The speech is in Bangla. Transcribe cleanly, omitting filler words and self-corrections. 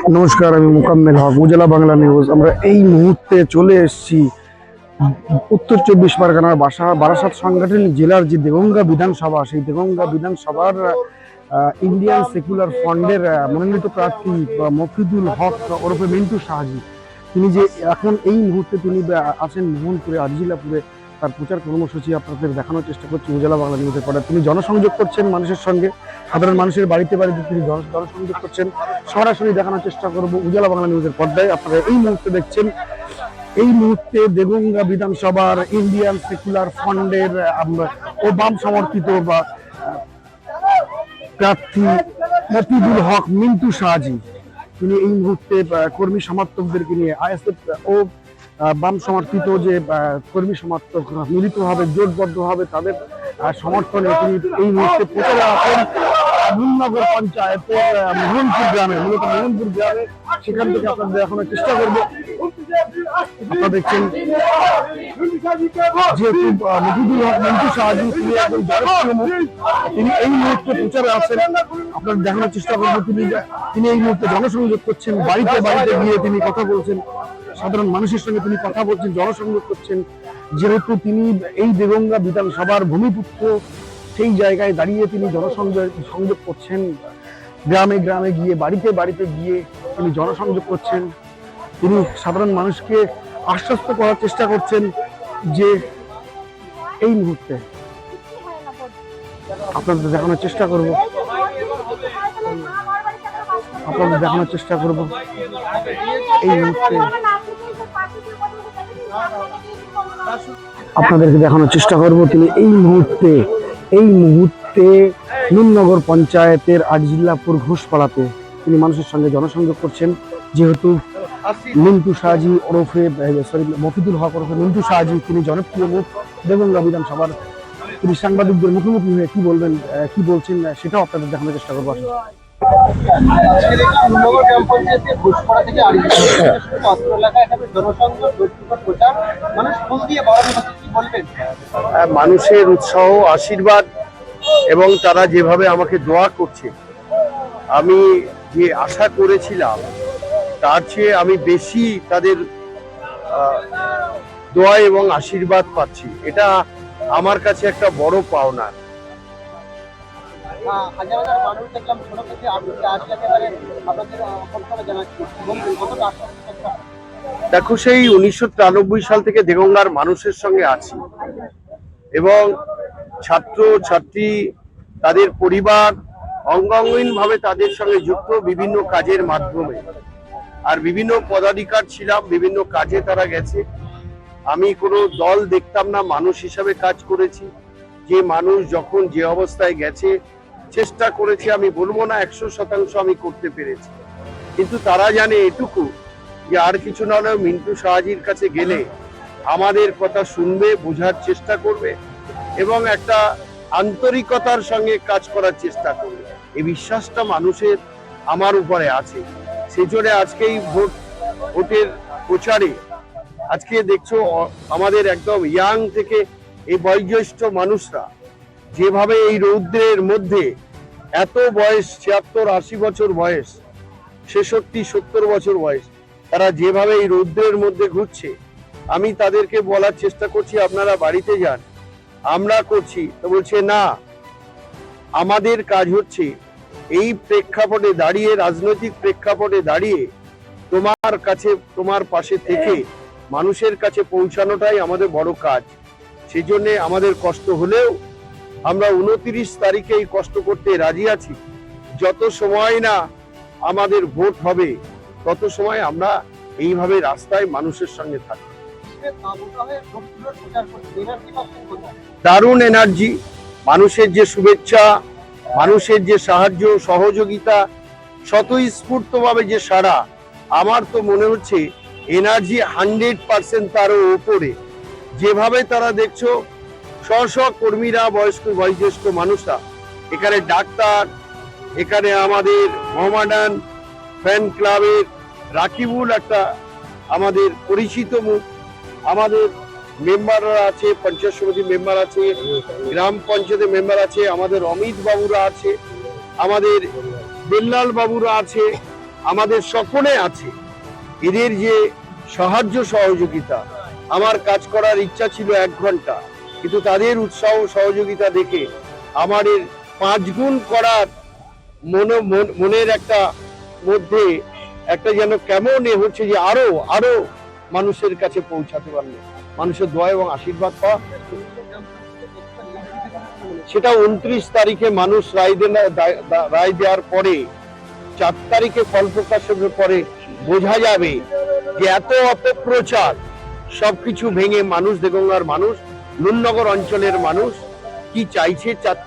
নমস্কার, আমি মোকাম্মেল হক, উজালা বাংলা নিউজ। আমরা এই মুহূর্তে চলে এসেছি উত্তর 24 পরগনার বারাসাত সাংগঠনিক জেলার যে দেগঙ্গা বিধানসভা, সেই দেগঙ্গা বিধানসভার ইন্ডিয়ান সেকুলার ফ্রন্টের মনোনীত প্রার্থী মফিদুল হক ওরফে মিন্টু শাহজি, তিনি যে এখন এই মুহূর্তে তিনি আছেন মোহনপুরে, আজিজিলাপুরে। তার প্রচার কর্মসূচি আপনাদের দেখানোর চেষ্টা করছি উজালা বাংলা নিউজের পর্দায়। তিনি জনসংযোগ করছেন মানুষের সঙ্গে, সাধারণ মানুষের বাড়িতে বাড়িতে তিনি জনসংযোগ করছেন। সরাসরি দেখানোর চেষ্টা করব উজালা বাংলা নিউজের পর্দায়। আপনারা এই মুহূর্তে দেখছেন, এই মুহূর্তে দেগঙ্গা বিধানসভার ইন্ডিয়ান সেকুলার ফ্রন্টের ও বাম সমর্থিত প্রার্থী মফিদুল হক মিন্টু শাহজি, তিনি এই মুহূর্তে কর্মী সমর্থকদেরকে নিয়ে আইএসএফ ও বাম সমর্থিত যে কর্মী সমর্থক মিলিতভাবে জোটবদ্ধভাবে তাদের সমর্থনে তিনি এই মুহূর্তে প্রচারে আছেন নুননগর পঞ্চায়েতের মোহনপুর গ্রামে, মূলত মোহনপুর গ্রামে। সেখান থেকে আপনাদের দেখানোর চেষ্টা করবো। আপনারা দেখছেন যেহেতু মফিদুল হক মিন্টু শাহজি তিনি একজন জনপ্রিয় মুখ, তিনি এই মুহূর্তে প্রচারে আছেন। আপনাদের দেখানোর চেষ্টা করবো তিনি এই মুহূর্তে জনসংযোগ করছেন, বাড়িতে বাড়িতে গিয়ে তিনি কথা বলছেন, সাধারণ মানুষের সঙ্গে তিনি কথা বলছেন, জনসংযোগ করছেন। যেহেতু তিনি এই দেগঙ্গা বিধানসভার ভূমিপুত্র, সেই জায়গায় দাঁড়িয়ে তিনি জনসংযোগ করছেন, গ্রামে গ্রামে গিয়ে, বাড়িতে বাড়িতে গিয়ে তিনি জনসংযোগ করছেন। তিনি সাধারণ মানুষকে আশ্বস্ত করার চেষ্টা করছেন যে এই মুহূর্তে আপনাদের দেখানোর চেষ্টা করব এই মুহূর্তে আপনাদেরকে দেখানোর চেষ্টা করব তিনি এই মুহূর্তে নুননগর পঞ্চায়েতের আজিজিল্লাপুর ঘোষপাড়াতে তিনি মানুষের সঙ্গে জনসংযোগ করছেন। যেহেতু মিন্টু শাহজি ওরফে মফিদুল হক ওরফে মিন্টু শাহজি তিনি জনপ্রিয় মুখ দেগঙ্গা বিধানসভার, তিনি সাংবাদিকদের মুখোমুখি হয়ে কি বলছেন সেটাও আপনাদের দেখানোর চেষ্টা করবো। মানুষের উৎসাহ, আশীর্বাদ এবং তারা যেভাবে আমাকে দোয়া করছে, আমি যে আশা করেছিলাম তার চেয়ে আমি বেশি তাদের দোয়া এবং আশীর্বাদ পাচ্ছি। এটা আমার কাছে একটা বড় পাওনা। দেখো, সেই 1993 সাল থেকে দেগঙ্গার মানুষের সঙ্গে আছি এবং ছাত্র ছাত্রী, তাদের পরিবার অঙ্গাঙ্গহীন ভাবে তাদের সঙ্গে যুক্ত বিভিন্ন কাজের মাধ্যমে। আর বিভিন্ন পদাধিকার ছিলাম, বিভিন্ন কাজে তারা গেছে। আমি কোনো দল দেখতাম না, মানুষ হিসাবে কাজ করেছি। যে মানুষ যখন যে অবস্থায় গেছে, চেষ্টা করেছি, আমি বলবো না 100% আমি করতে পেরেছি, কিন্তু তারা জানে এটুকু যে আর কিছু না হলেও মিন্টু শাহজির কাছে গেলে আমাদের কথা শুনবে, বোঝার চেষ্টা করবে এবং একটা আন্তরিকতার সঙ্গে কাজ করার চেষ্টা করবে। এই বিশ্বাসটা মানুষের আমার উপরে আছে। সেই জন্য আজকেই ভোটের প্রচারে আজকে দেখছো আমাদের একদম ইয়াং থেকে এই বয়োজ্যেষ্ঠ মানুষরা যেভাবে এই রৌদ্রের মধ্যে, এত বয়স 76-80 বছর বয়স, 66-70 বছর বয়স, তারা যেভাবে এই রৌদ্রের মধ্যে ঘুরছে, আমি তাদেরকে বলার চেষ্টা করছি আপনারা বাড়িতে যান, আমরা করছি। তো বলছে না, আমাদের কাজ হচ্ছে এই প্রেক্ষাপটে দাঁড়িয়ে, রাজনৈতিক প্রেক্ষাপটে দাঁড়িয়ে তোমার কাছে, তোমার পাশে থেকে মানুষের কাছে পৌঁছানোটাই আমাদের বড় কাজ। সেই জন্য আমাদের কষ্ট হলেও আমরা 29 তারিখে এই কষ্ট করতে রাজি আছি। যত সময় না আমাদের ভোট হবে তত সময় আমরা এইভাবে রাস্তায় মানুষের সঙ্গে থাকি। দারুণ এনার্জি, মানুষের যে শুভেচ্ছা, মানুষের যে সাহায্য সহযোগিতা, স্বতঃস্ফূর্তভাবে যে সাড়া, আমার তো মনে হচ্ছে এনার্জি 100% তারও উপরে। যেভাবে তারা দেখছো স্ব কর্মীরা, বয়োজ্যেষ্ঠ মানুষরা, এখানে ডাক্তার, এখানে আমাদের মোহামেডান ফ্যান ক্লাবের রাকিবুল একটা আমাদের পরিচিত মুখ, আমাদের মেম্বাররা আছে, পঞ্চায়েত সমিতি মেম্বার আছে, গ্রাম পঞ্চায়েতের মেম্বার আছে, আমাদের অমিত বাবুরা আছে, আমাদের বেল্লাল বাবুরা আছে, আমাদের সকলে আছে, এদের যে সাহায্য সহযোগিতা, আমার কাজ করার ইচ্ছা ছিল 1 ঘন্টা, কিন্তু তাদের উৎসাহ সহযোগিতা দেখে আমার এর 5 গুণ করার মনের একটা মধ্যে একটা যেন কেমন হচ্ছে যে আরো আরো মানুষের কাছে পৌঁছাতে পারলো, মানুষের দোয়া এবং আশীর্বাদ পাওয়া। সেটা 29 তারিখে মানুষ রায় দেওয়ার পরে 4 তারিখে ফল প্রকাশের পরে বোঝা যাবে যে এত অপপ্রচার সবকিছু ভেঙে মানুষ, দেগঙ্গার মানুষ, নুননগর অঞ্চলের মানুষ কি চাইছে। 4